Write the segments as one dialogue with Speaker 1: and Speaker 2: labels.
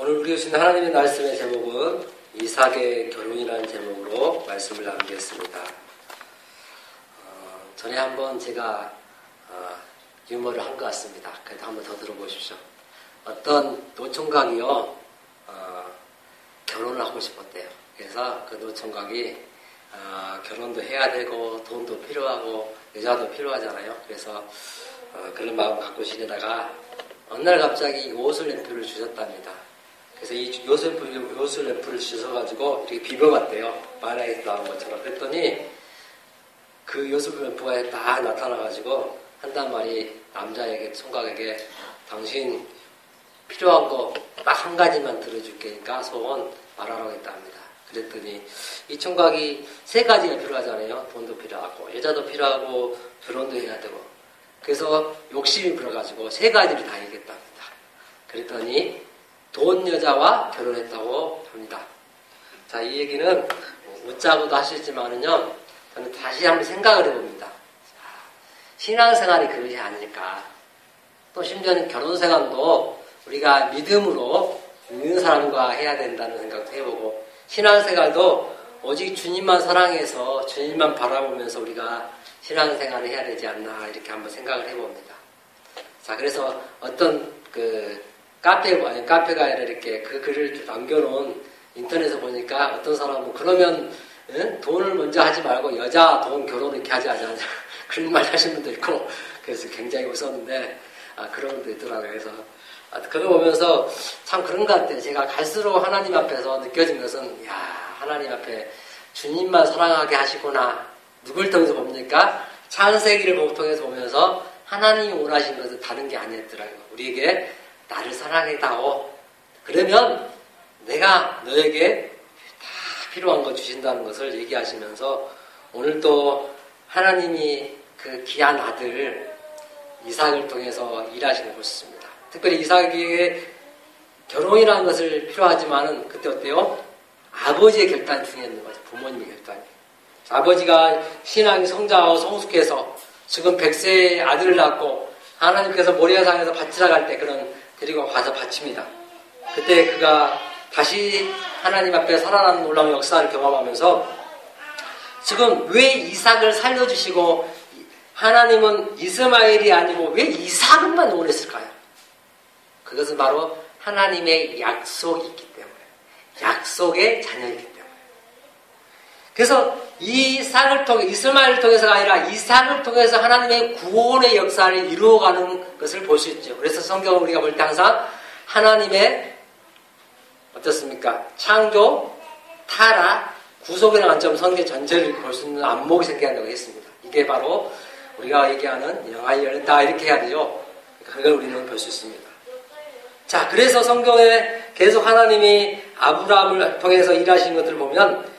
Speaker 1: 오늘 우리가 주신 하나님의 말씀의 제목은 이삭의 결혼이라는 제목으로 말씀을 나누겠습니다. 전에 한번 제가 유머를 한 것 같습니다. 그래도 한번 더 들어보십시오. 어떤 노총각이요 결혼을 하고 싶었대요. 그래서 그 노총각이 결혼도 해야 되고 돈도 필요하고 여자도 필요하잖아요. 그래서 그런 마음 갖고 지내다가 어느 날 갑자기 요술 램프를 주셨답니다. 그래서 이 요술 램프를 주셔가지고 이렇게 비벼봤대요. 만화에서 나온 것처럼. 그랬더니 그 요술 램프가 딱 나타나가지고 한단 말이 남자에게, 총각에게 당신 필요한 거 딱 한 가지만 들어줄 테니까 소원 말하라고 했답니다. 그랬더니 이 총각이 세 가지가 필요하잖아요. 돈도 필요하고 여자도 필요하고 결혼도 해야 되고. 그래서 욕심이 불어가지고 세 가지를 다 얘기했답니다. 그랬더니 돈 여자와 결혼했다고 합니다. 자, 이 얘기는 웃자고도 하시지만은요, 저는 다시 한번 생각을 해봅니다. 신앙생활이 그것이 아닐까. 또 심지어는 결혼생활도 우리가 믿음으로 믿는 사람과 해야 된다는 생각도 해보고, 신앙생활도 오직 주님만 사랑해서 주님만 바라보면서 우리가 신앙생활을 해야 되지 않나 이렇게 한번 생각을 해봅니다. 자, 그래서 어떤 카페가 아니라 이렇게 그 글을 남겨놓은 인터넷에서 보니까 어떤 사람은 그러면 돈을 먼저 하지 말고 여자 돈 결혼 이렇게 하지 않냐 그런 말 하시는 분도 있고 그래서 굉장히 웃었는데 그런 분도 있더라고요. 그래서 그걸 보면서 참 그런 것 같아요. 제가 갈수록 하나님 앞에서 느껴진 것은 하나님 앞에 주님만 사랑하게 하시구나. 누굴 통해서 봅니까? 창세기를 통해서 보면서 하나님이 원하신 것은 다른 게 아니었더라고요. 우리에게 나를 사랑해다오. 그러면 내가 너에게 다 필요한 거 주신다는 것을 얘기하시면서 오늘도 하나님이 그 귀한 아들 이삭을 통해서 일하시는 것입니다. 특별히 이삭에게 결혼이라는 것을 필요하지만은 그때 어때요? 아버지의 결단이 중요했는 거죠. 부모님의 결단이. 아버지가 신앙이 성장하고 성숙해서 지금 100세의 아들을 낳고 하나님께서 모리아산에서 바치러 갈 때 데리고 가서 바칩니다. 그때 그가 다시 하나님 앞에 살아나는 놀라운 역사를 경험하면서 지금 왜 이삭을 살려주시고 하나님은 이스마엘이 아니고 왜 이삭만 원했을까요? 그것은 바로 하나님의 약속이 있기 때문에, 약속의 자녀이기 때문에. 그래서 이삭을 통해, 이스마엘을 통해서가 아니라 이삭을 통해서 하나님의 구원의 역사를 이루어가는 것을 볼 수 있죠. 그래서 성경을 우리가 볼 때 항상 하나님의 어떻습니까? 창조, 타락, 구속이라는 관점 성경 전체를 볼 수 있는 안목이 생겨난다고 했습니다. 이게 바로 우리가 얘기하는 영안이 열렸다 이렇게 해야 되죠. 그걸 우리는 볼 수 있습니다. 자, 그래서 성경에 계속 하나님이 아브라함을 통해서 일하신 것들을 보면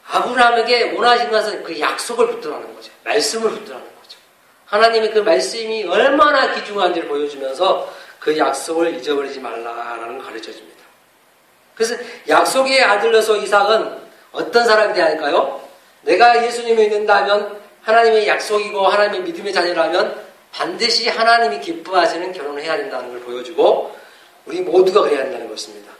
Speaker 1: 아브라함에게 원하신 것은 그 약속을 붙들어가는 거죠. 말씀을 붙들어가는 거죠. 하나님의 그 말씀이 얼마나 귀중한지를 보여주면서 그 약속을 잊어버리지 말라라는 걸 가르쳐줍니다. 그래서 약속의 아들로서 이삭은 어떤 사람이 되어야 할까요? 내가 예수님을 믿는다면 하나님의 약속이고 하나님의 믿음의 자녀라면 반드시 하나님이 기뻐하시는 결혼을 해야 된다는 걸 보여주고 우리 모두가 그래야 한다는 것입니다.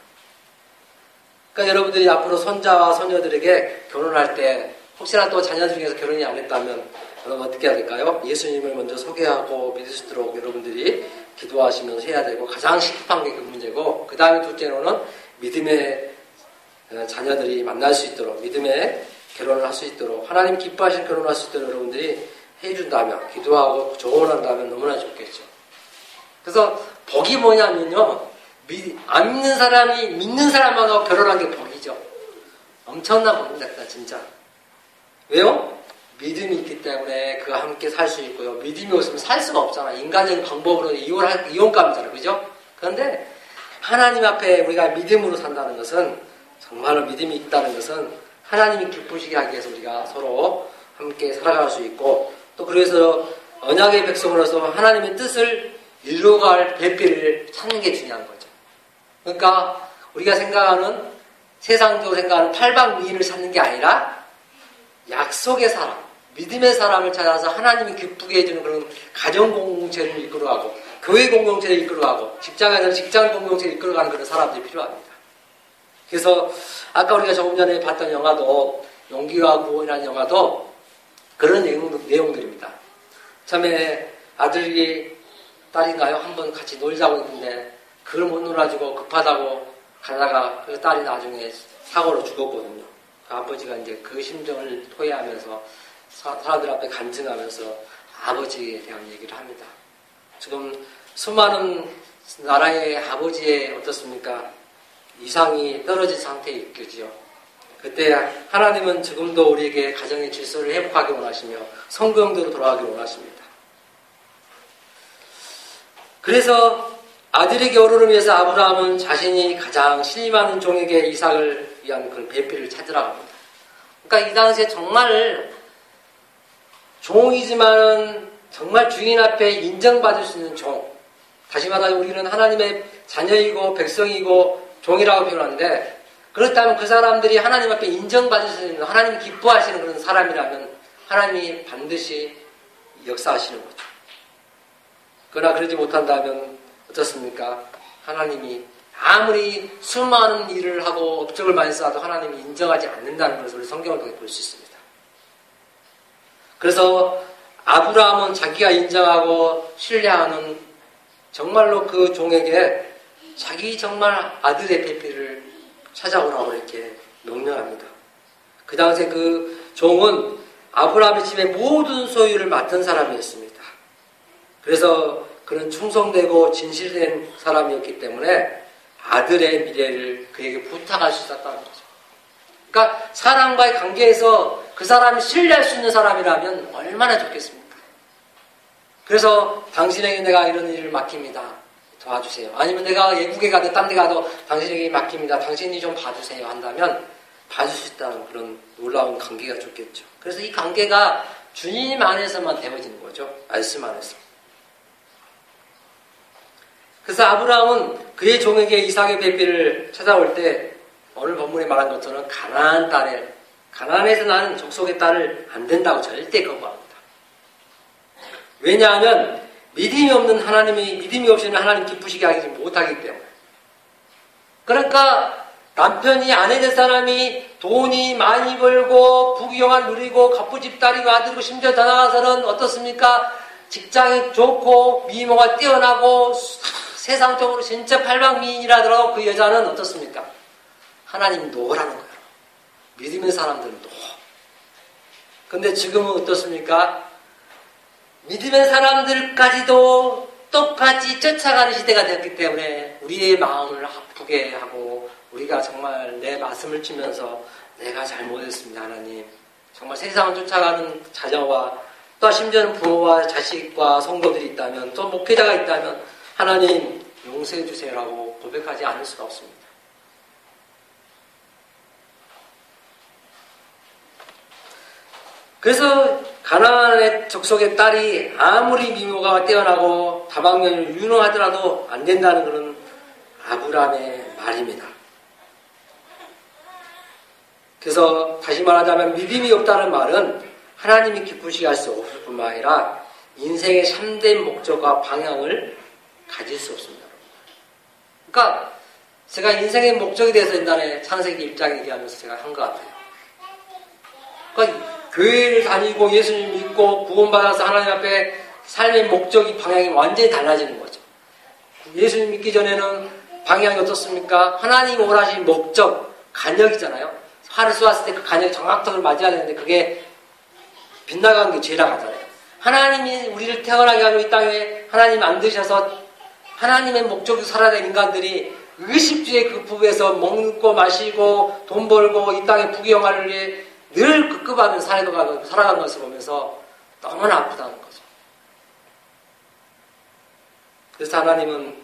Speaker 1: 그러니까 여러분들이 앞으로 손자와 손녀들에게 결혼할 때 혹시나 또 자녀 중에서 결혼이 안 했다면 여러분 어떻게 해야 될까요? 예수님을 먼저 소개하고 믿을 수 있도록 여러분들이 기도하시면서 해야 되고 가장 시급한 게 그 문제고 그 다음에 둘째로는 믿음의 자녀들이 만날 수 있도록 믿음의 결혼을 할 수 있도록 하나님 기뻐하시는 결혼을 할 수 있도록 여러분들이 해준다면 기도하고 조언한다면 너무나 좋겠죠. 그래서 복이 뭐냐면요. 안 믿는 사람이 믿는 사람하고 결혼한 게 복이죠. 엄청난 복입니다, 진짜. 왜요? 믿음이 있기 때문에 그가 함께 살 수 있고요. 믿음이 없으면 살 수가 없잖아. 인간적인 방법으로 이혼감이잖아요. 그죠? 그런데 하나님 앞에 우리가 믿음으로 산다는 것은 정말로 믿음이 있다는 것은 하나님이 기쁘시게 하기 위해서 우리가 서로 함께 살아갈 수 있고 또 그래서 언약의 백성으로서 하나님의 뜻을 이루어갈 배필을 찾는 게 중요한 거죠. 그러니까 우리가 세상적으로 생각하는 팔방미인을 찾는 게 아니라 약속의 사람, 믿음의 사람을 찾아서 하나님이 기쁘게 해주는 그런 가정 공동체를 이끌어가고 교회 공동체를 이끌어가고 직장에서는 직장 공동체를 이끌어가는 그런 사람들이 필요합니다. 그래서 아까 우리가 조금 전에 봤던 영화도 용기와 구원이라는 영화도 그런 내용들입니다. 처음에 아들이 딸인가요? 한번 같이 놀자고 했는데 그걸 못 놀아주고 급하다고 가다가 그 딸이 나중에 사고로 죽었거든요. 그 아버지가 이제 그 심정을 토해하면서 사람들 앞에 간증하면서 아버지에 대한 얘기를 합니다. 지금 수많은 나라의 아버지의 어떻습니까? 이상이 떨어진 상태에 있겠죠. 그때 하나님은 지금도 우리에게 가정의 질서를 회복하기 원하시며 성경대로 돌아가기 원하십니다. 그래서 아들의 결혼을 위해서 아브라함은 자신이 가장 신임하는 종에게 이삭을 위한 그런 배필을 찾으라고 합니다. 그러니까 이 당시에 정말 종이지만 정말 주인 앞에 인정받을 수 있는 종. 다시 말하면 우리는 하나님의 자녀이고 백성이고 종이라고 표현하는데 그렇다면 그 사람들이 하나님 앞에 인정받을 수 있는 하나님 기뻐하시는 그런 사람이라면 하나님이 반드시 역사하시는 거죠. 그러나 그러지 못한다면 어떻습니까? 하나님이 아무리 수많은 일을 하고 업적을 많이 쌓아도 하나님이 인정하지 않는다는 것을 우리 성경을 통해 볼 수 있습니다. 그래서 아브라함은 자기가 인정하고 신뢰하는 정말로 그 종에게 자기 정말 아들의 배필을 찾아오라고 이렇게 명령합니다. 그 당시에 그 종은 아브라함의 집의 모든 소유를 맡은 사람이었습니다. 그래서 그는 충성되고 진실된 사람이었기 때문에 아들의 미래를 그에게 부탁할 수 있었다는 거죠. 그러니까 사람과의 관계에서 그 사람이 신뢰할 수 있는 사람이라면 얼마나 좋겠습니까? 그래서 당신에게 내가 이런 일을 맡깁니다. 도와주세요. 아니면 내가 외국에 가도 딴 데 가도 당신에게 맡깁니다. 당신이 좀 봐주세요 한다면 봐줄 수 있다는 그런 놀라운 관계가 좋겠죠. 그래서 이 관계가 주님 안에서만 되어지는 거죠. 말씀 안에서. 그래서 아브라함은 그의 종에게 이삭의 배필을 찾아올 때 오늘 본문에 말한 것처럼 가나안 딸에 가나안에서 나는 족속의 딸을 안 된다고 절대 거부합니다. 왜냐하면 믿음이 없이는 하나님 기쁘시게 하지 못하기 때문에. 그러니까 남편이 아내 될 사람이 돈이 많이 벌고 부귀영화를 누리고 갑부집 딸이고 아들이고 심지어 더 나아가서는 어떻습니까? 직장이 좋고 미모가 뛰어나고 세상적으로 진짜 팔방미인이라더라도 그 여자는 어떻습니까? 하나님 노라는 거예요. 믿음의 사람들은 노. 근데 지금은 어떻습니까? 믿음의 사람들까지도 똑같이 쫓아가는 시대가 되었기 때문에 우리의 마음을 아프게 하고 우리가 정말 내 말씀을 치면서 내가 잘못했습니다. 하나님. 정말 세상을 쫓아가는 자녀와 또 심지어는 부모와 자식과 성도들이 있다면 또 목회자가 있다면 하나님 용서해 주세요라고 고백하지 않을 수가 없습니다. 그래서 가나안의 족속의 딸이 아무리 미모가 뛰어나고 다방면을 유능하더라도 안 된다는 그런 아브라함의 말입니다. 그래서 다시 말하자면 믿음이 없다는 말은 하나님이 기쁘시게 할 수 없을 뿐만 아니라 인생의 참된 목적과 방향을 가질 수 없습니다. 그러니까 제가 인생의 목적에 대해서 옛날에 창세기 1장 얘기하면서 제가 한 것 같아요. 그러니까 교회를 다니고 예수님 믿고 구원받아서 하나님 앞에 삶의 목적이 방향이 완전히 달라지는 거죠. 예수님 믿기 전에는 방향이 어떻습니까? 하나님 원하신 목적, 간역이잖아요. 화를 쏘았을 때 그 간역이 정확하게 맞아야 되는데 그게 빗나간 게 죄라고 하잖아요. 하나님이 우리를 태어나게 하고 이 땅에 하나님 만드셔서 하나님의 목적으로 살아야 될 인간들이 의식주의 그 부부에서 먹고 마시고 돈 벌고 이 땅의 부귀영화를 위해 늘 급급하면 살아가는 것을 보면서 너무나 아프다는 거죠. 그래서 하나님은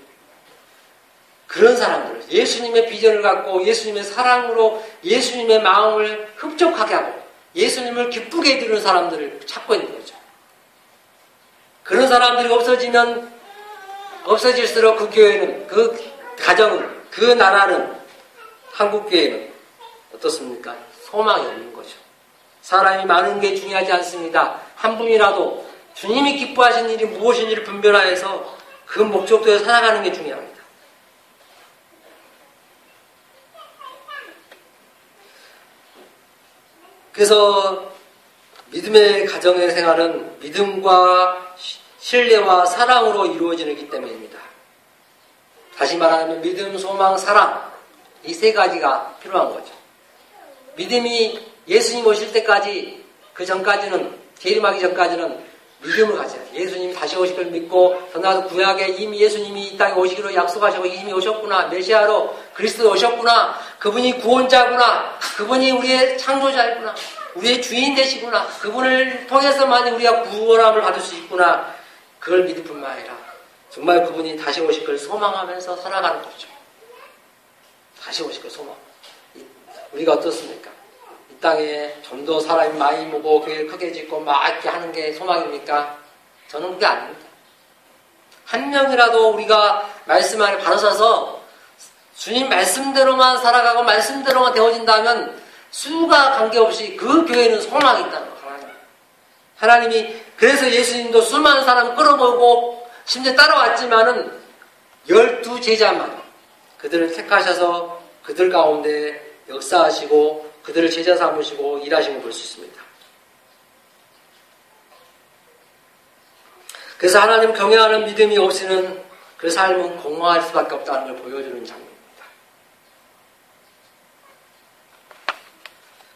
Speaker 1: 그런 사람들을 예수님의 비전을 갖고 예수님의 사랑으로 예수님의 마음을 흡족하게 하고 예수님을 기쁘게 해드리는 사람들을 찾고 있는 거죠. 그런 사람들이 없어질수록 그 교회는, 그 가정은, 그 나라는, 한국교회는 어떻습니까? 소망이 없는 거죠. 사람이 많은 게 중요하지 않습니다. 한 분이라도 주님이 기뻐하시는 일이 무엇인지를 분별하여서 그 목적도에 살아가는 게 중요합니다. 그래서 믿음의 가정의 생활은 믿음과 신뢰와 사랑으로 이루어지기 때문입니다. 다시 말하면 믿음, 소망, 사랑 이 세 가지가 필요한 거죠. 믿음이 예수님 오실 때까지 그 전까지는 재림하기 전까지는 믿음을 가져야 돼요. 예수님이 다시 오실 걸 믿고 더 나아가서 구약에 이미 예수님이 이 땅에 오시기로 약속하시고 이미 오셨구나. 메시아로 그리스도 오셨구나. 그분이 구원자구나. 그분이 우리의 창조자이구나. 우리의 주인 되시구나. 그분을 통해서만 우리가 구원함을 받을 수 있구나. 그걸 믿을 뿐만 아니라 정말 그분이 다시 오실 걸 소망하면서 살아가는 거죠. 다시 오실 걸 소망. 우리가 어떻습니까? 이 땅에 좀 더 사람이 많이 모고 교회를 크게 짓고 막 이렇게 하는 게 소망입니까? 저는 그게 아닙니다. 한 명이라도 우리가 말씀 안에 바로 서서 주님 말씀대로만 살아가고 말씀대로만 되어진다면 수가 관계없이 그 교회는 소망이 있다는 거예요. 하나님이 그래서 예수님도 수많은 사람을 끌어모으고 심지어 따라왔지만은 12제자만 그들을 택하셔서 그들 가운데 역사하시고 그들을 제자 삼으시고 일하신 걸 볼 수 있습니다. 그래서 하나님 경외하는 믿음이 없이는 그 삶은 공허할 수밖에 없다는 걸 보여주는 장면입니다.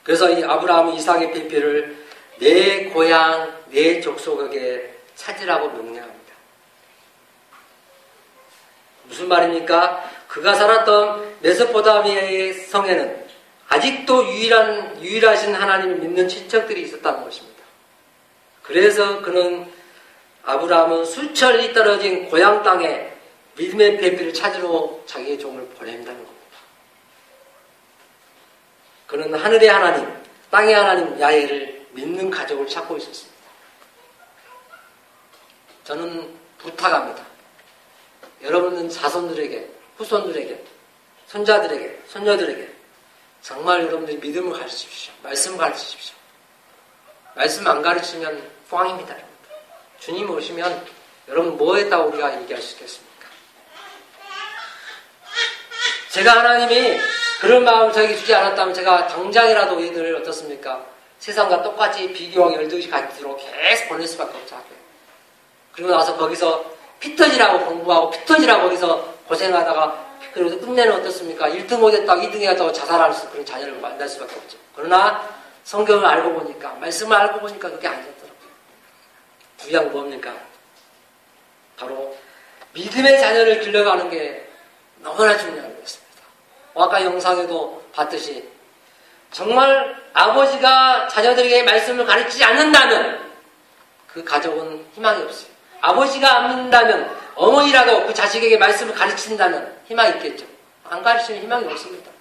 Speaker 1: 그래서 이 아브라함은 이삭의 배필을 내 고향, 내 족속에게 찾으라고 명령합니다. 무슨 말입니까? 그가 살았던 메소포타미아의 성에는 아직도 유일하신 하나님을 믿는 친척들이 있었다는 것입니다. 그래서 그는 아브라함은 수천리 떨어진 고향 땅에 믿음의 배필을 찾으러 자기의 종을 보낸다는 겁니다. 그는 하늘의 하나님, 땅의 하나님 야훼를 믿는 가족을 찾고 있었습니다. 저는 부탁합니다. 여러분은 자손들에게, 후손들에게, 손자들에게, 손녀들에게 정말 여러분들이 믿음을 가르치십시오. 말씀을 가르치십시오. 말씀 안 가르치면 꽝입니다. 주님 오시면 여러분 뭐 했다고 우리가 얘기할 수 있겠습니까? 제가 하나님이 그런 마음을 저에게 주지 않았다면 제가 당장이라도 얘들을 어떻습니까? 세상과 똑같이 비교하고 열등시 가지도록 계속 보낼 수밖에 없죠. 그리고 나서 거기서 피터지라고 공부하고 피터지라고 거기서 고생하다가 그리고 끝내는 어떻습니까? 1등 못했다고 2등 해야다고 자살할 수 그런 자녀를 만날 수밖에 없죠. 그러나 성경을 알고 보니까 말씀을 알고 보니까 그게 아니었더라고요. 중요한 건 뭡니까? 바로 믿음의 자녀를 길러가는 게 너무나 중요한 것입니다. 아까 영상에도 봤듯이 정말 아버지가 자녀들에게 말씀을 가르치지 않는다면 그 가족은 희망이 없어요. 아버지가 안 믿는다면 어머니라도 그 자식에게 말씀을 가르친다면 희망이 있겠죠. 안 가르치면 희망이 없습니다.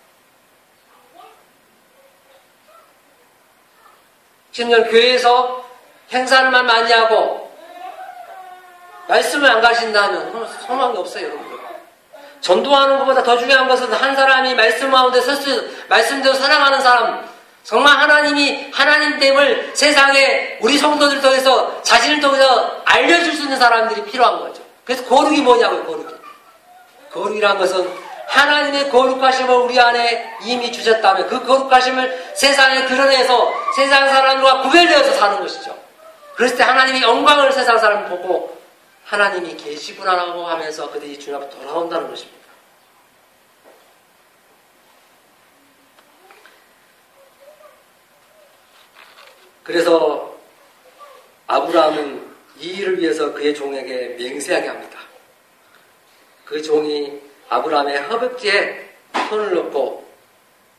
Speaker 1: 지금 교회에서 행사를만 많이 하고 말씀을 안 가르친다면 소망이 없어요, 여러분들. 전도하는 것보다 더 중요한 것은 한 사람이 말씀 가운데 말씀대로 살아가는 사람, 정말 하나님이 하나님됨을 세상에 우리 성도들 통해서 자신을 통해서 알려줄 수 있는 사람들이 필요한 거죠. 그래서 거룩이 뭐냐고요, 거룩이. 거룩이란 것은 하나님의 거룩하심을 우리 안에 이미 주셨다면 그 거룩하심을 세상에 드러내서 세상 사람들과 구별되어서 사는 것이죠. 그랬을 때 하나님의 영광을 세상 사람이 보고 하나님이 계시구나라고 하면서 그들이 주님 앞에 돌아온다는 것입니다. 그래서 아브라함은 이 일을 위해서 그의 종에게 맹세하게 합니다. 그 종이 아브라함의 허벅지에 손을 넣고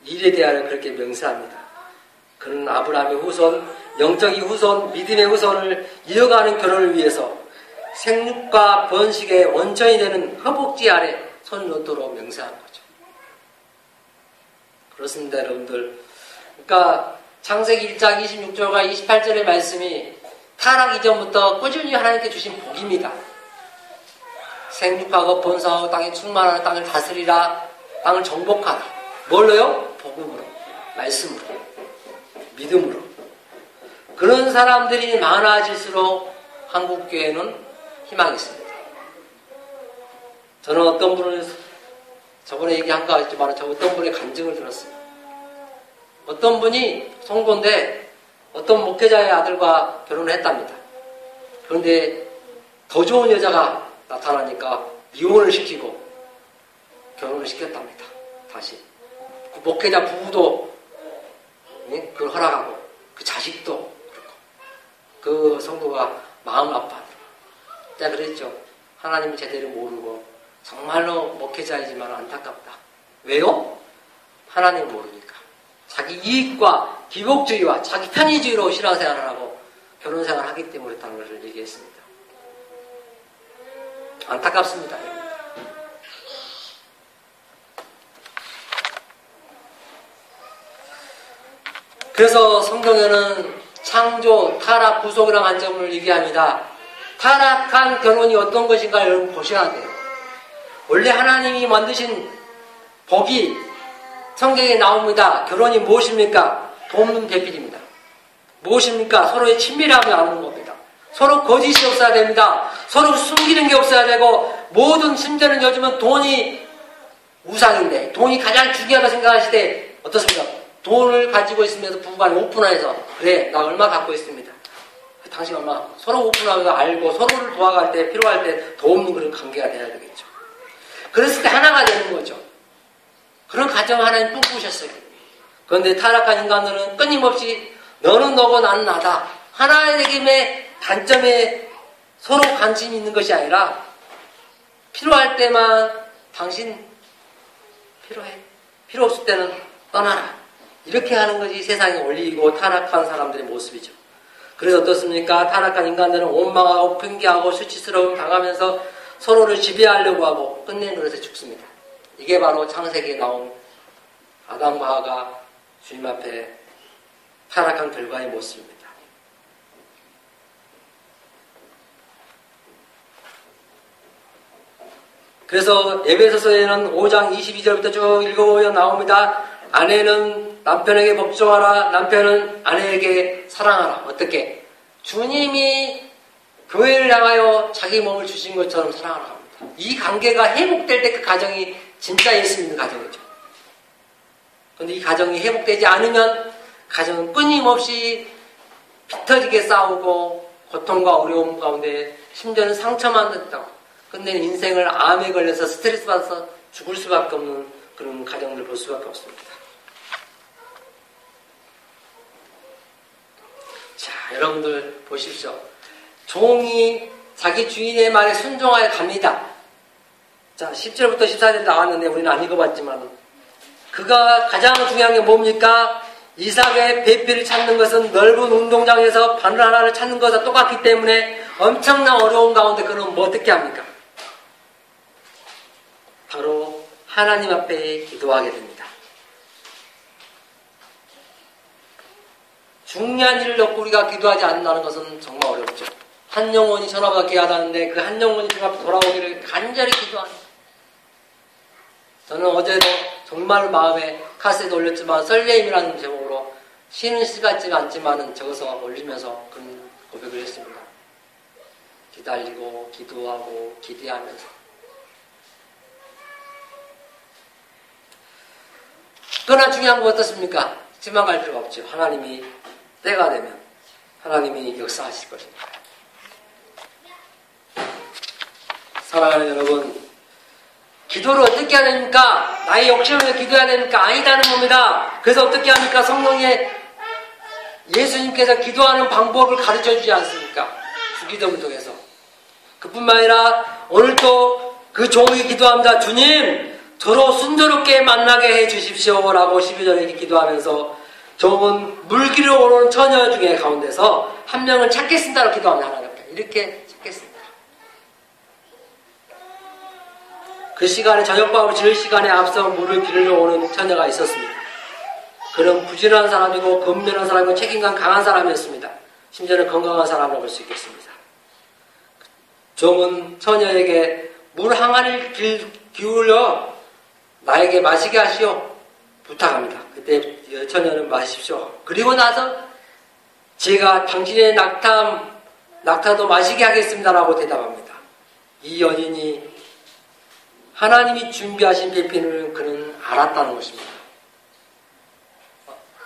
Speaker 1: 일에 대하여 그렇게 맹세합니다. 그는 아브라함의 후손, 영적인 후손, 믿음의 후손을 이어가는 결혼을 위해서 생육과 번식의 원천이 되는 허벅지 아래 손을 놓도록 맹세한 거죠. 그렇습니다, 여러분들. 그러니까 창세기 1장 26절과 28절의 말씀이 타락 이전부터 꾸준히 하나님께 주신 복입니다. 생육하고 번성하고 땅에 충만하는 땅을 다스리라, 땅을 정복하라. 뭘로요? 복음으로, 말씀으로, 믿음으로. 그런 사람들이 많아질수록 한국교회는 희망이 있습니다. 저는 어떤 분을 저번에 얘기한 거 같지만 저 어떤 분의 간증을 들었어요. 어떤 분이 성도인데 어떤 목회자의 아들과 결혼을 했답니다. 그런데 더 좋은 여자가 나타나니까 이혼을 시키고 결혼을 시켰답니다. 다시. 그 목회자 부부도 그걸 허락하고 그 자식도 그렇고 그 성도가 마음 아파하더라고요. 제가 그랬죠. 하나님을 제대로 모르고 정말로 목회자이지만 안타깝다. 왜요? 하나님을 모르니까. 자기 이익과 기복주의와 자기 편의주의로 신앙생활을 하고 결혼생활을 하기 때문에 그렇다는 것을 얘기했습니다. 안타깝습니다. 그래서 성경에는 창조, 타락, 구속이라는 관점을 얘기합니다. 타락한 결혼이 어떤 것인가 여러분 보셔야 돼요. 원래 하나님이 만드신 법이 성경에 나옵니다. 결혼이 무엇입니까? 돕는 배필입니다. 무엇입니까? 서로의 친밀함을 나누는 겁니다. 서로 거짓이 없어야 됩니다. 서로 숨기는 게 없어야 되고 모든 심지어는 요즘은 돈이 우상인데 돈이 가장 중요하다고 생각하실 때 어떻습니까? 돈을 가지고 있으면서 부부간에 오픈해서 그래 나 얼마 갖고 있습니다. 당신 얼마 서로 오픈하고 알고 서로를 도와갈 때 필요할 때 도움는 그런 관계가 돼야 되겠죠. 그랬을 때 하나가 되는 거죠. 그런 가정을 하나님 꿈꾸셨어요. 그런데 타락한 인간들은 끊임없이 너는 너고 나는 나다. 하나님의 단점에 서로 관심이 있는 것이 아니라 필요할 때만 당신 필요해. 필요 없을 때는 떠나라. 이렇게 하는 것이 세상의 원리이고 타락한 사람들의 모습이죠. 그래서 어떻습니까? 타락한 인간들은 원망하고 핑계하고 수치스러움 당하면서 서로를 지배하려고 하고 끝내는 것에 죽습니다. 이게 바로 창세기에 나온 아담과 하와가 주님 앞에 타락한 결과의 모습입니다. 그래서 에베소서에는 5장 22절부터 쭉 읽어보면 나옵니다. 아내는 남편에게 복종하라. 남편은 아내에게 사랑하라. 어떻게? 주님이 교회를 향하여 자기 몸을 주신 것처럼 사랑하라 합니다. 이 관계가 회복될 때 그 가정이 진짜 예수 믿는 가정이죠. 그런데 이 가정이 회복되지 않으면 가정은 끊임없이 피터지게 싸우고 고통과 어려움 가운데 심지어는 상처만 듣다고 근데 인생을 암에 걸려서 스트레스 받아서 죽을 수밖에 없는 그런 가정들을 볼 수밖에 없습니다. 자, 여러분들 보십시오. 종이 자기 주인의 말에 순종하여 갑니다. 자, 10절부터 14절 나왔는데 우리는 안 읽어봤지만 그가 가장 중요한 게 뭡니까? 이삭의 배필을 찾는 것은 넓은 운동장에서 바늘 하나를 찾는 것과 똑같기 때문에 엄청난 어려운 가운데 그는 뭐 어떻게 합니까? 바로 하나님 앞에 기도하게 됩니다. 중요한 일을 놓고 우리가 기도하지 않는다는 것은 정말 어렵죠. 한 영혼이 전화보다 귀하다는데 그 한 영혼이 주님 앞에 돌아오기를 간절히 기도합니다. 저는 어제도 정말 마음에 카세트 올렸지만 설레임이라는 제목으로 쉬는 시 같지가 않지만은 적어서 올리면서 그런 고백을 했습니다. 기다리고 기도하고 기대하면서 그러나 중요한 건 어떻습니까? 지망갈 필요가 없죠. 하나님이 때가 되면 하나님이 역사하실 것입니다. 사랑하는 여러분, 기도를 어떻게 해야 됩니까? 나의 욕심을 기도해야 됩니까? 아니다는 겁니다. 그래서 어떻게 합니까? 성령의 예수님께서 기도하는 방법을 가르쳐 주지 않습니까? 주기도를 통해서. 그뿐만 아니라 오늘도 그 종이 기도합니다. 주님, 저로 순조롭게 만나게 해 주십시오 라고 12절에 기도하면서 종은 물기로 오는 처녀 중에 가운데서 한 명을 찾겠습니다라고 기도합니다. 하나님께. 이렇게 찾겠습니다. 그 시간에 저녁밥을 지을 시간에 앞서 물을 기르러 오는 처녀가 있었습니다. 그는 부지런한 사람이고 건면한 사람이고 책임감 강한 사람이었습니다. 심지어는 건강한 사람이라고 볼 수 있겠습니다. 종은 처녀에게 물 항아리를 기울여 나에게 마시게 하시오 부탁합니다. 그때 처녀는 마십시오. 그리고 나서 제가 당신의 낙타도 마시게 하겠습니다라고 대답합니다. 이 여인이 하나님이 준비하신 배편을 그는 알았다는 것입니다.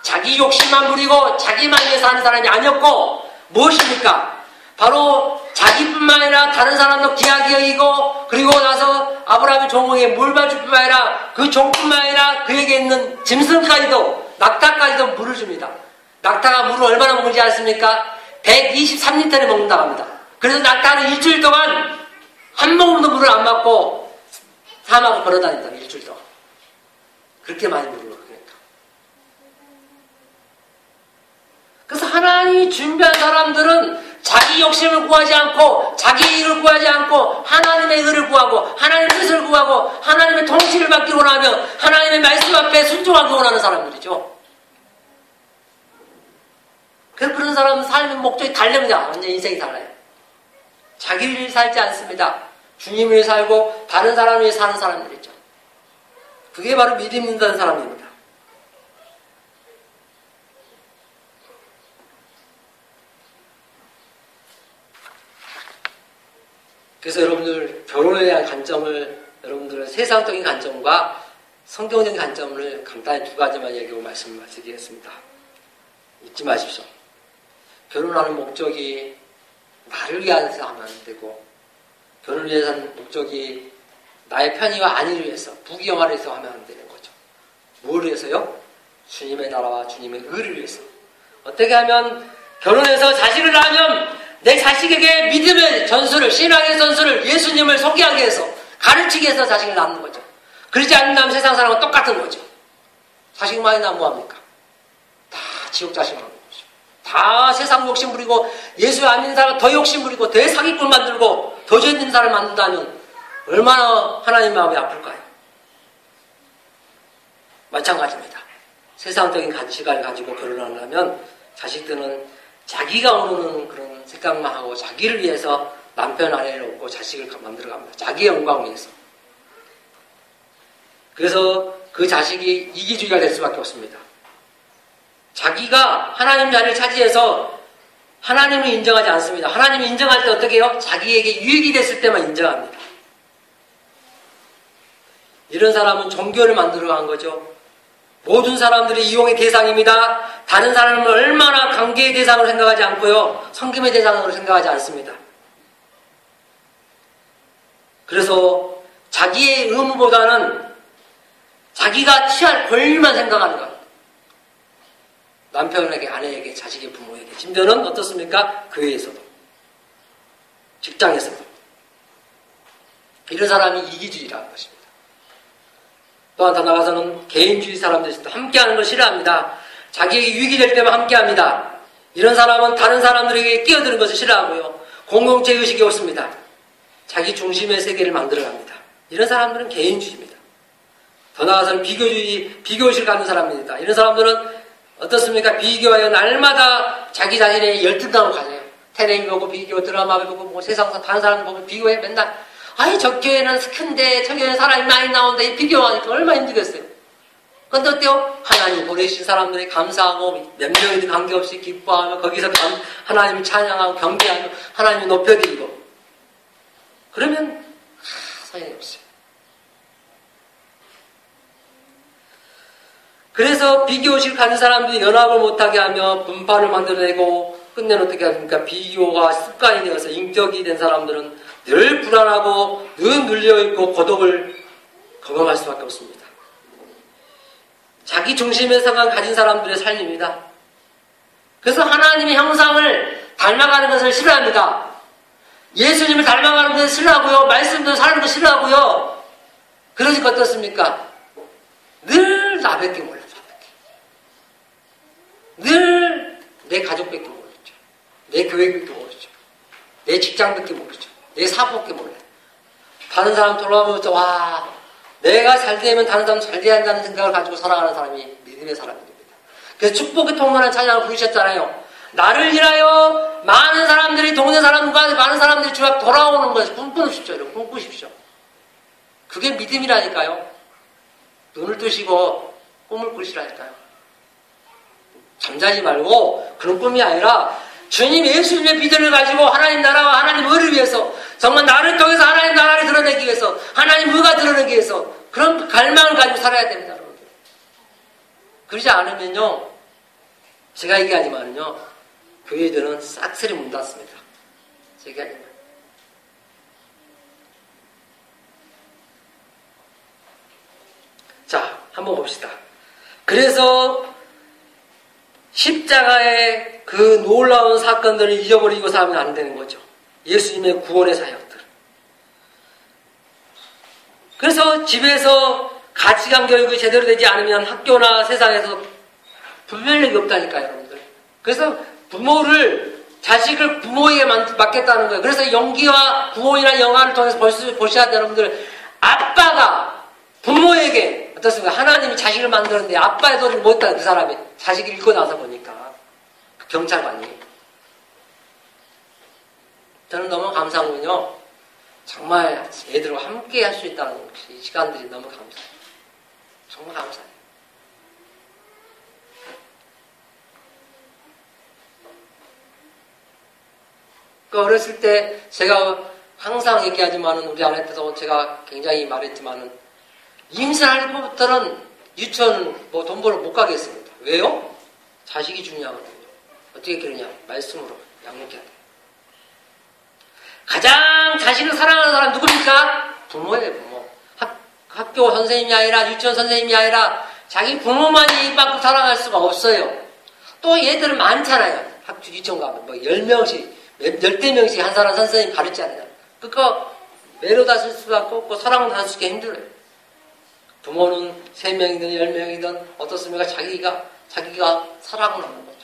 Speaker 1: 자기 욕심만 부리고 자기만 위해서 하는 사람이 아니었고 무엇입니까? 바로 자기뿐만 아니라 다른 사람도 귀하게 여기고 그리고 나서 아브라함의 종에게 물 마실 뿐만 아니라 그 종뿐만 아니라 그에게 있는 짐승까지도 낙타까지도 물을 줍니다. 낙타가 물을 얼마나 먹는지 아십니까? 123리터를 먹는다고 합니다. 그래서 낙타는 일주일 동안 한 모금도 물을 안 맞고 사막을 걸어다닌다. 일주일 동안. 그렇게 많이 물을 먹으니까. 그래서 하나님이 준비한 사람들은 자기 욕심을 구하지 않고 자기 일을 구하지 않고 하나님의 의를 구하고 하나님의 뜻을 구하고 하나님의 통치를 받기 원하며 하나님의 말씀 앞에 순종하기 원하는 사람들이죠. 그래서 그런 사람은 삶의 목적이 다릅니다. 완전 인생이 달라요. 자기를 위해 살지 않습니다. 주님을 위해 살고 다른 사람을 위해 사는 사람들이죠. 그게 바로 믿음 있는 사람입니다. 그래서 여러분들 결혼에 대한 관점을 여러분들은 세상적인 관점과 성경적인 관점을 간단히 두 가지만 얘기하고 말씀을 마치겠습니다. 잊지 마십시오. 결혼하는 목적이 나를 위해서 하면 안 되고 결혼을 위해서 하는 목적이 나의 편의와 안위를 위해서 부귀영화를 위해서 하면 안 되는 거죠. 뭘 위해서요? 주님의 나라와 주님의 의를 위해서. 어떻게 하면 결혼해서 자식을 낳으면 내 자식에게 믿음의 전수를, 신앙의 전수를, 예수님을 소개하기 위해서, 가르치기 위해서 자식을 낳는 거죠. 그러지 않는다면 세상 사람과 똑같은 거죠. 자식 많이 낳으면 뭐합니까? 다 지옥 자식만 하는 거죠. 다 세상 욕심 부리고 예수 안 믿는 사람 더 욕심 부리고 더 사기꾼 만들고 더 죄 있는 사람 만든다면 얼마나 하나님 마음이 아플까요? 마찬가지입니다. 세상적인 가치관을 가지고 결혼을 하면 자식들은 자기가 원하는 그런 생각만 하고 자기를 위해서 남편 아내를 얻고 자식을 만들어갑니다. 자기의 영광을 위해서. 그래서 그 자식이 이기주의가 될 수밖에 없습니다. 자기가 하나님 자리를 차지해서 하나님을 인정하지 않습니다. 하나님을 인정할 때 어떻게 해요? 자기에게 유익이 됐을 때만 인정합니다. 이런 사람은 종교를 만들어간 거죠. 모든 사람들이 이용의 대상입니다. 다른 사람은 얼마나 관계의 대상으로 생각하지 않고요. 섬김의 대상으로 생각하지 않습니다. 그래서 자기의 의무보다는 자기가 취할 권리만 생각하는 것. 남편에게, 아내에게, 자식의 부모에게. 심지어는 어떻습니까? 교회에서도. 직장에서도. 이런 사람이 이기주의라는 것입니다. 또한 더 나아가서는 개인주의 사람들이 함께하는 걸 싫어합니다. 자기에게 유익이 될 때만 함께합니다. 이런 사람은 다른 사람들에게 끼어드는 것을 싫어하고요. 공동체 의식이 없습니다. 자기 중심의 세계를 만들어갑니다. 이런 사람들은 개인주의입니다. 더 나아가서는 비교의식을 갖는 사람입니다. 이런 사람들은 어떻습니까? 비교하여 날마다 자기 자신의 열등감을 가져요. 텔레비전 보고 비교, 드라마 보고 뭐 세상에서 다른 사람 보고 비교해 맨날. 아이, 저 교회는 큰데, 저 교회는 사람이 많이 나오는데, 이 비교하니까 얼마나 힘들겠어요. 근데 어때요? 하나님 보내주신 사람들이 감사하고, 몇 명이든 관계없이 기뻐하며, 거기서 하나님을 찬양하고, 경배하며, 하나님을 높여드리고. 그러면, 소용이 없어요. 그래서 비교의식을 가진 사람들이 연합을 못하게 하며, 분파를 만들어내고, 끝내는 어떻게 합니까? 비교가 습관이 되어서 인격이 된 사람들은 늘 불안하고 늘 눌려있고 고독을 경험할 수밖에 없습니다. 자기 중심의 생각을 가진 사람들의 삶입니다. 그래서 하나님의 형상을 닮아가는 것을 싫어합니다. 예수님을 닮아가는 것을 싫어하고요. 말씀대로 사는 것을 싫어하고요. 그러니까 어떻습니까? 늘 나밖에 몰라요. 늘 내 가족밖에 모르죠. 내 교회밖에 모르죠. 내 직장밖에 모르죠. 내 사업밖에 몰라요. 다른 사람 돌아보면서 와, 내가 잘 되면 다른 사람 잘 돼야 한다는 생각을 가지고 살아가는 사람이 믿음의 사람입니다. 그래서 축복의 통로라는 찬양을 부르셨잖아요. 나를 인하여 많은 사람들이, 동네 사람과 많은 사람들이 주 앞 돌아오는 것을 꿈꾸십시오. 여러분, 꿈꾸십시오. 그게 믿음이라니까요. 눈을 뜨시고 꿈을 꾸시라니까요. 잠자지 말고 그런 꿈이 아니라 주님 예수님의 믿음을 가지고 하나님 나라와 하나님 의를 위해서 정말 나를 통해서 하나님 나라를 드러내기 위해서 하나님 의가 드러내기 위해서 그런 갈망을 가지고 살아야 됩니다. 여러분들. 그러지 않으면요 제가 얘기하지만요 교회들은 싹쓸이 문 닫습니다. 제가 얘기하지만 자 한번 봅시다. 그래서 십자가의 그 놀라운 사건들을 잊어버리고 살면 안 되는 거죠. 예수님의 구원의 사역들. 그래서 집에서 가치관 교육이 제대로 되지 않으면 학교나 세상에서 분별력이 없다니까요, 여러분들. 그래서 부모를, 자식을 부모에게 맡겠다는 거예요. 그래서 연기와 구원이나 영화를 통해서 보셔야 돼요, 여러분들. 아빠가 부모에게, 어떻습니까? 하나님이 자식을 만들었는데 아빠의 돈을 못했다, 그 사람이. 자식이 읽고 나서 보니까. 그 경찰관이. 저는 너무 감사한 건요. 정말 애들과 함께 할 수 있다는 이 시간들이 너무 감사해요. 정말 감사해요. 그 어렸을 때 제가 항상 얘기하지만은 우리 아내한테도 제가 굉장히 말했지만은 임신할 때부터는 유치원 뭐 돈 벌어 못 가겠습니다. 왜요? 자식이 중요하거든요. 어떻게 그러냐? 말씀으로 양육해야 돼요. 가장 자신을 사랑하는 사람 누굽니까? 부모예요, 부모. 학교 선생님이 아니라, 유치원 선생님이 아니라, 자기 부모만이 입만큼 사랑할 수가 없어요. 또 얘들은 많잖아요. 학교 유치원 가면, 뭐, 10명씩, 10대명씩 한 사람 선생님 가르치잖아요. 그거, 매료다 쓸 수밖에 없고, 사랑은 다 쓰기 힘들어요. 부모는 3명이든 10명이든, 어떻습니까? 자기가 사랑을 하는 거죠.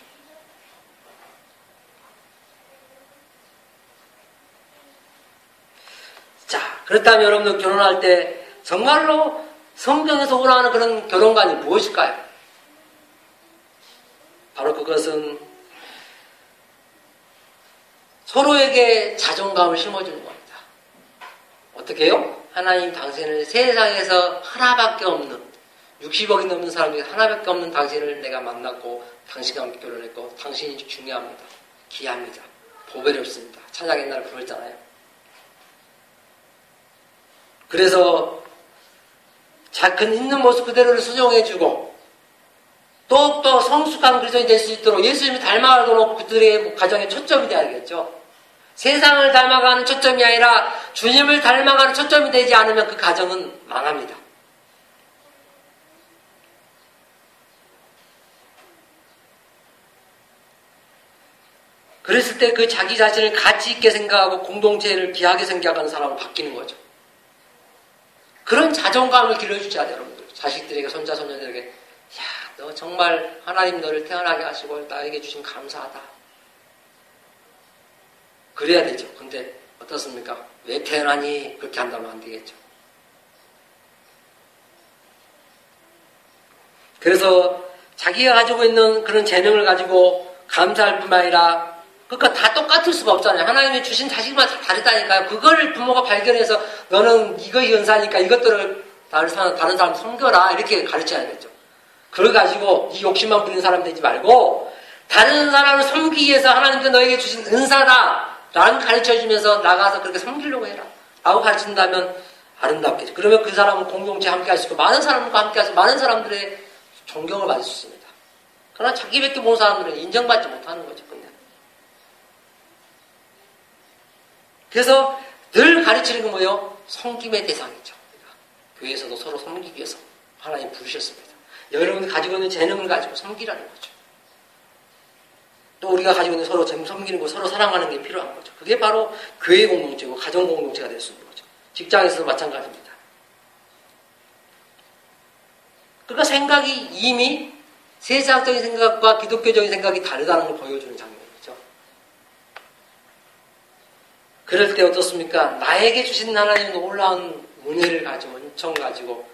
Speaker 1: 자, 그렇다면 여러분들 결혼할 때 정말로 성경에서 원하는 그런 결혼관이 무엇일까요? 바로 그것은 서로에게 자존감을 심어주는 겁니다. 어떻게 해요? 하나님 당신을 세상에서 하나밖에 없는 60억이 넘는 사람 중에 하나밖에 없는 당신을 내가 만났고 당신과 함께 결혼했고 당신이 중요합니다. 귀합니다. 보배롭습니다. 찬양 옛날에 부르잖아요. 그래서 작은 있는 모습 그대로를 수정해주고 또 성숙한 그리스도인이 될 수 있도록 예수님을 닮아가도록 그들의 가정의 초점이 되어야겠죠. 세상을 닮아가는 초점이 아니라 주님을 닮아가는 초점이 되지 않으면 그 가정은 망합니다. 그랬을 때 그 자기 자신을 가치 있게 생각하고 공동체를 귀하게 생각하는 사람으로 바뀌는 거죠. 그런 자존감을 길러주자, 여러분들. 자식들에게, 손자, 손녀들에게. 야, 너 정말 하나님 너를 태어나게 하시고 나에게 주신 감사하다. 그래야 되죠. 근데 어떻습니까? 왜 태어나니? 그렇게 한다면 안 되겠죠. 그래서 자기가 가지고 있는 그런 재능을 가지고 감사할 뿐만 아니라 그러니까 다 똑같을 수가 없잖아요. 하나님이 주신 자식만 다 다르다니까요. 그걸 부모가 발견해서 너는 이거 연사니까 이것들을 다른 사람 섬겨라 이렇게 가르쳐야겠죠. 그걸 가지고 이 욕심만 부리는 사람 되지 말고 다른 사람을 섬기기 위해서 하나님께 너에게 주신 은사다 라는 가르쳐주면서 나가서 그렇게 섬기려고 해라 라고 가르친다면 아름답겠죠. 그러면 그 사람은 공동체에 함께 할 수 있고 많은 사람과 함께 할 수 있고 많은 사람들의 존경을 받을 수 있습니다. 그러나 자기밖에 모르는 사람들은 인정받지 못하는 거죠. 그래서 늘 가르치는 건 뭐예요? 섬김의 대상이죠. 교회에서도 서로 섬기기 위해서 하나님 부르셨습니다. 여러분이 가지고 있는 재능을 가지고 섬기라는 거죠. 또 우리가 가지고 있는 서로 섬기는 거, 서로 사랑하는 게 필요한 거죠. 그게 바로 교회 공동체고 가정 공동체가 될 수 있는 거죠. 직장에서도 마찬가지입니다. 그러니까 생각이 이미 세상적인 생각과 기독교적인 생각이 다르다는 걸 보여주는 장면이죠. 그럴 때 어떻습니까? 나에게 주신 하나님의 놀라운 은혜를 가지고, 은총 가지고,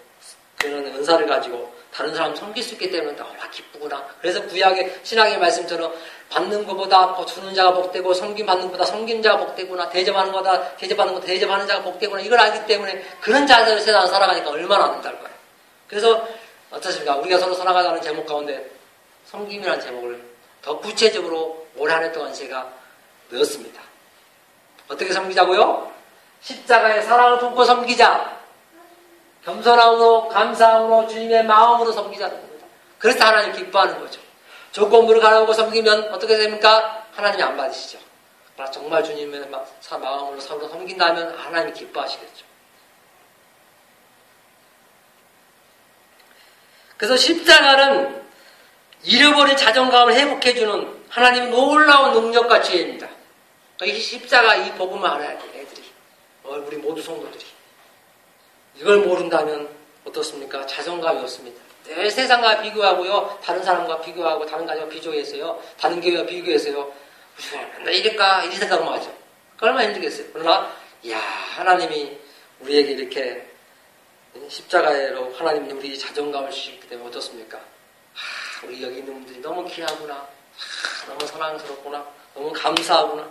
Speaker 1: 그런 은사를 가지고 다른 사람 섬길 수 있기 때문에 너무나 기쁘구나. 그래서 구약의 신학의 말씀처럼 받는 것보다 주는 자가 복되고 섬김 받는 것보다 섬기는 자가 복되구나. 대접하는 것보다 대접하는 것 대접하는 자가 복되구나. 이걸 알기 때문에 그런 자세로 세상을 살아가니까 얼마나 아름다울 거예요. 그래서 어떻습니까? 우리가 서로 살아가자는 제목 가운데 섬김이라는 제목을 더 구체적으로 올 한 해 동안 제가 넣었습니다. 어떻게 섬기자고요? 십자가의 사랑을 품고 섬기자. 겸손함으로, 감사함으로, 주님의 마음으로 섬기자는 겁니다. 그래서 하나님 기뻐하는 거죠. 조건부를 가라고 섬기면 어떻게 됩니까? 하나님이 안 받으시죠. 그러나 정말 주님의 마음으로 서로 섬긴다면 하나님이 기뻐하시겠죠. 그래서 십자가는 잃어버린 자존감을 회복해주는 하나님의 놀라운 능력과 지혜입니다. 이 십자가 이 복음을 알아야 돼요, 애들이. 우리 모두 성도들이. 이걸 모른다면 어떻습니까? 자존감이 없습니다. 늘 세상과 비교하고요, 다른 사람과 비교하고, 다른 가정과 비교해서요, 다른 교회와 비교해서요, 맨날 이럴까? 이 생각만 하죠. 얼마나 힘들겠어요. 그러나, 하나님이 우리에게 이렇게 십자가로 하나님이 우리 자존감을 주시기 때문에 어떻습니까? 우리 여기 있는 분들이 너무 귀하구나. 너무 사랑스럽구나. 너무 감사하구나.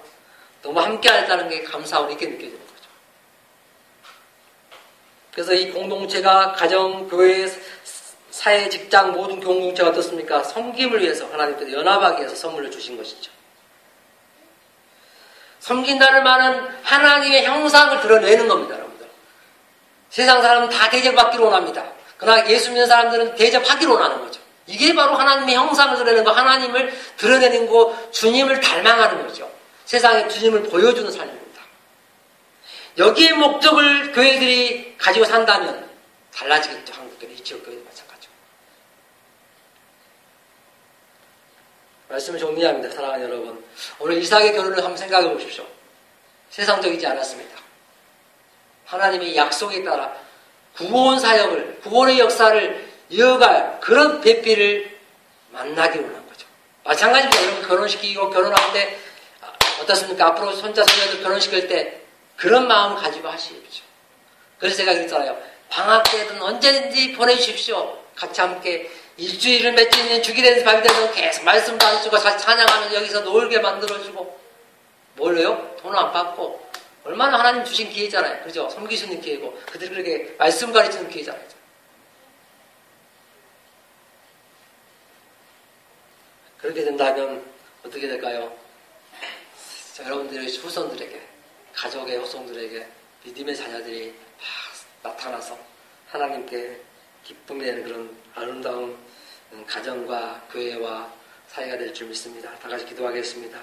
Speaker 1: 너무 함께 하였다는 게 감사하고 이렇게 느껴지는 거죠. 그래서 이 공동체가 가정, 교회, 사회, 직장 모든 공동체가 어떻습니까? 섬김을 위해서 하나님께서 연합하기 위해서 선물을 주신 것이죠. 섬긴다는 말은 하나님의 형상을 드러내는 겁니다, 여러분들. 세상 사람은 다 대접받기로 원합니다. 그러나 예수 믿는 사람들은 대접하기로 원하는 거죠. 이게 바로 하나님의 형상을 드러내는 거, 하나님을 드러내는 거, 주님을 닮아가는 거죠. 세상에 주님을 보여주는 삶입니다. 여기에 목적을 교회들이 가지고 산다면 달라지겠죠. 한국교회, 이 지역교회도 마찬가지고. 말씀을 정리합니다. 사랑하는 여러분. 오늘 이삭의 결혼을 한번 생각해 보십시오. 세상적이지 않았습니다. 하나님의 약속에 따라 구원 사역을, 구원의 역사를 이어갈 그런 배필을 만나기 원한 거죠. 마찬가지입니다. 여러분 결혼시키고 결혼하는데 어떻습니까? 앞으로 손자 손녀들 결혼시킬 때 그런 마음을 가지고 하십시오. 그래서 제가 그랬잖아요. 방학 때든 언제든지 보내주십시오. 같이 함께 일주일을 맺히는 주기 되는 밤이 되면 계속 말씀도 안 주고 찬양하면서 여기서 놀게 만들어주고 뭘로요? 돈 안 받고 얼마나 하나님 주신 기회잖아요. 그죠? 섬길 수 있는 기회고 그들이 그렇게 말씀 가르치는 기회잖아요. 그렇게 된다면 어떻게 될까요? 여러분들의 후손들에게, 가족의 후손들에게 믿음의 자녀들이 나타나서 하나님께 기쁨 내는 그런 아름다운 가정과 교회와 사회가 될 줄 믿습니다. 다 같이 기도하겠습니다.